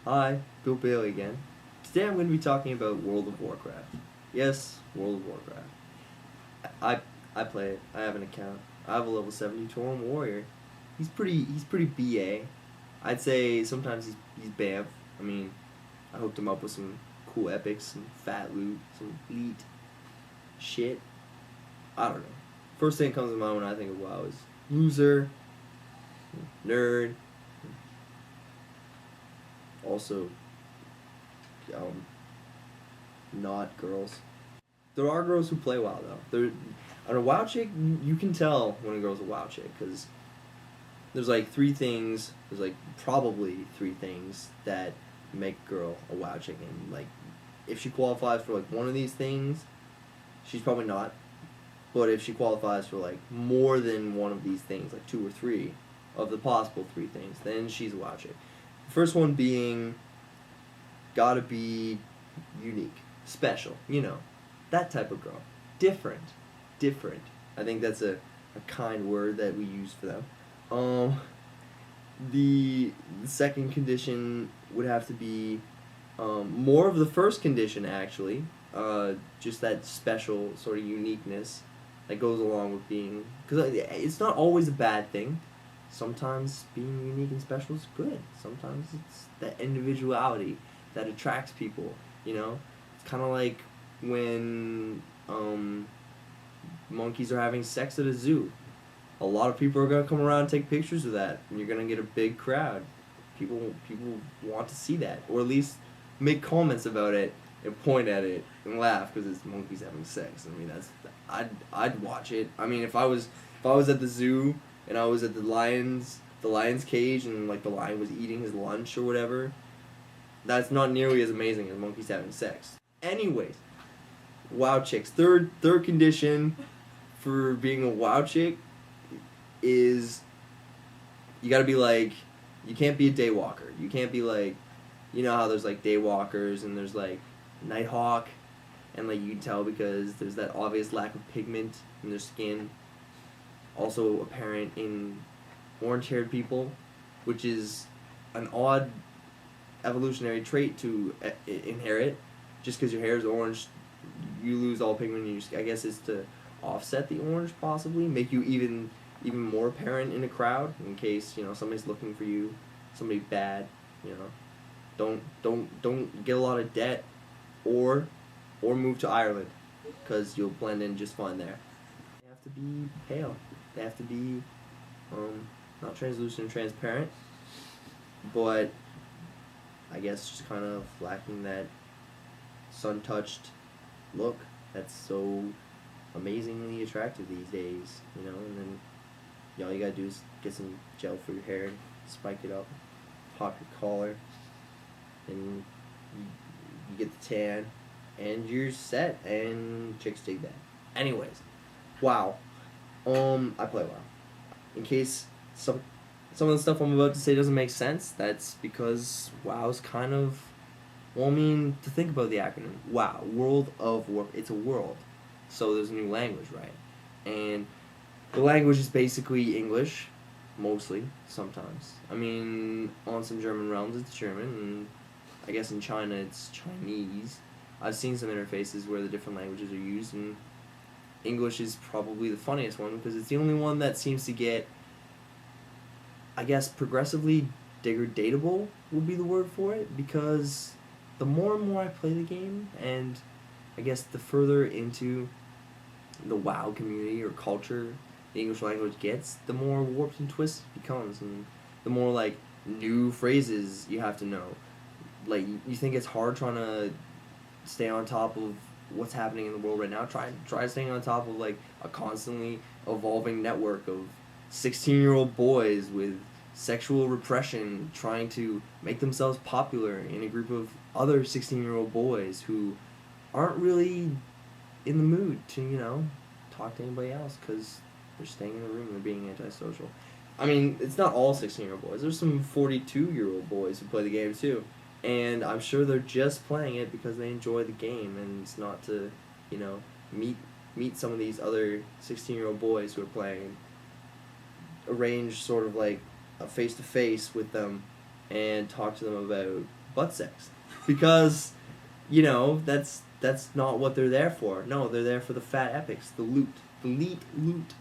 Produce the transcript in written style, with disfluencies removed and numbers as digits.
Hi, Bill Bailey again. Today I'm going to be talking about World of Warcraft. Yes, World of Warcraft. I I play it. I have an account. I have a level 70 Tauren warrior. He's pretty BA. I'd say sometimes he's BAMF. I mean, I hooked him up with some cool epics, some fat loot, some elite shit. I don't know. First thing that comes to mind when I think of WoW is loser, nerd, also um, not girls. There are girls who play WoW though. On a WoW chick, you can tell when a girl's a WoW chick because there's like three things. There's like probably three things that make a girl a WoW chick, and like if she qualifies for like one of these things, she's probably not. But if she qualifies for like more than one of these things, like two or three of the possible three things, then she's a WoW chick. The first one being gotta be unique, special, that type of girl. Different. Different. I think that's a kind word that we use for them. The second condition would have to be more of the first condition, actually. Just that special sort of uniqueness that goes along with being. Because it's not always a bad thing. Sometimes being unique and special is good. Sometimes it's that individuality that attracts people, It's kind of like when monkeys are having sex at a zoo. A lot of people are going to come around and take pictures of that, and you're going to get a big crowd. People want to see that, or at least make comments about it and point at it and laugh because it's monkeys having sex. I mean, I'd watch it. I mean, if I was at the zoo and I was at the lion's cage and like the lion was eating his lunch or whatever, that's not nearly as amazing as monkeys having sex. Anyways, WoW chicks. Third condition for being a WoW chick is you gotta be like, you can't be a daywalker. You can't be like, how there's like daywalkers and there's like Nighthawk, and like you can tell because there's that obvious lack of pigment in their skin. Also apparent in orange-haired people, which is an odd evolutionary trait to inherit. Just because your hair is orange, you lose all pigment in your skin. I guess it's to offset the orange, possibly make you even more apparent in a crowd in case somebody's looking for you, somebody bad. Don't get a lot of debt, or move to Ireland, because you'll blend in just fine there. They have to be pale. They have to be not translucent and transparent, but I guess just kind of lacking that sun-touched look that's so amazingly attractive these days, and then all you gotta do is get some gel for your hair, spike it up, pop your collar, and you get the tan, and you're set, and chicks dig that. Anyways, WoW. I play WoW. In case some of the stuff I'm about to say doesn't make sense, that's because WoW's kind of, to think about the acronym, WoW, World of Warcraft, it's a world, so there's a new language, right? And the language is basically English, mostly, sometimes. I mean, on some German realms it's German, and I guess in China it's Chinese. I've seen some interfaces where the different languages are used, and English is probably the funniest one because it's the only one that seems to get, I guess, progressively degradatable would be the word for it, because the more and more I play the game, and I guess the further into the WoW community or culture the English language gets, the more warped and twisted it becomes, and the more like new phrases you have to know. Like, you think it's hard trying to stay on top of what's happening in the world right now? Try staying on top of like a constantly evolving network of 16-year-old boys with sexual repression trying to make themselves popular in a group of other 16-year-old boys who aren't really in the mood to, talk to anybody else because they're staying in the room and they're being antisocial. I mean, it's not all 16-year-old boys. There's some 42-year-old boys who play the game too. And I'm sure they're just playing it because they enjoy the game, and it's not to, meet some of these other 16-year-old boys who are playing, arrange sort of like a face-to-face with them and talk to them about butt sex, because, you know, that's not what they're there for. No, they're there for the fat epics, the loot, the elite loot.